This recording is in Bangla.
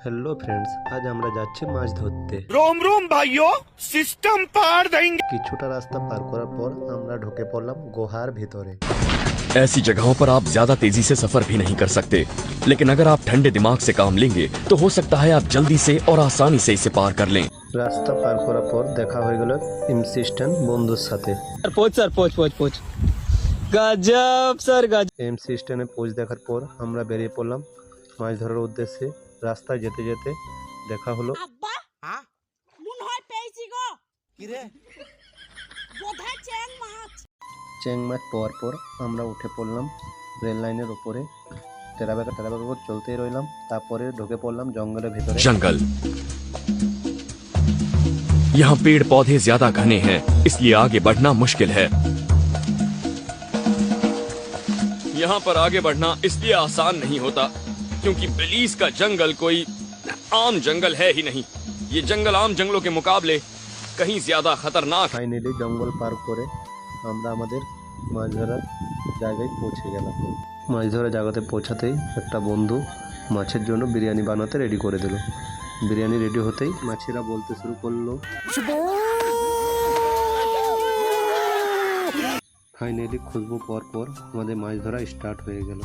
हेलो फ्रेंड्स, आज আমরা যাচ্ছি মাছ ধরতে। रोम रोम भाइयों, सिस्टम पार देंगे। কিছুটা রাস্তা পার করার পর আমরা ঢুকে পড়লাম গুহার ভিতরে। ऐसी जगहों पर आप ज्यादा तेजी से सफर भी नहीं कर सकते, लेकिन अगर आप ठंडे दिमाग से काम लेंगे तो हो सकता है आप जल्दी से और आसानी से इसे पार कर लें। রাস্তা পার করার পর দেখা হয়ে গেল এমসিস্ট্যান্ট বন্ধুর সাথে। পৌঁছ গজব স্যার গজব। এমসিস্ট্যান্টে পৌঁছ দেখার পর আমরা বেরিয়ে পড়লাম মাছ ধরার উদ্দেশ্যে। রাস্তায় যেতে যেতে দেখা হলো আব্বা মনে হয় পেয়েছি গো। কি রে? বোধহয় চ্যাং মাছ। চ্যাং মাছ পাওয়ার পর আমরা উঠে পড়লাম রেল লাইনের উপরে। টেরাবেকা করে চলতেই রইলাম। তারপরে ঢুকে পড়লাম জঙ্গলের ভিতরে। जंगल, यहाँ पेड़ पौधे ज्यादा घने हैं, इसलिए आगे बढ़ना मुश्किल है। यहाँ पर आगे बढ़ना इसलिए आसान नहीं होता क्योंकि बिलीज का जंगल कोई आम जंगल है ही नहीं। ये जंगल आम जंगलों के मुकाबले कहीं ज्यादा खतरनाक है। ফাইনালি জঙ্গল পার করে আমরা আমাদের মাছ ধরার জায়গায় পৌঁছে গেলাম। মাছ ধরার জায়গাতে পৌঁছাতেই একটা বন্ধু মাছের জন্য বিরিয়ানি বানাতে রেডি করে দিল। বিরিয়ানি রেডি হতেই মাছিরা বলতে শুরু করলো। ফাইনালি খুশবু পর আমাদের মাছ ধরা স্টার্ট হয়ে গেল।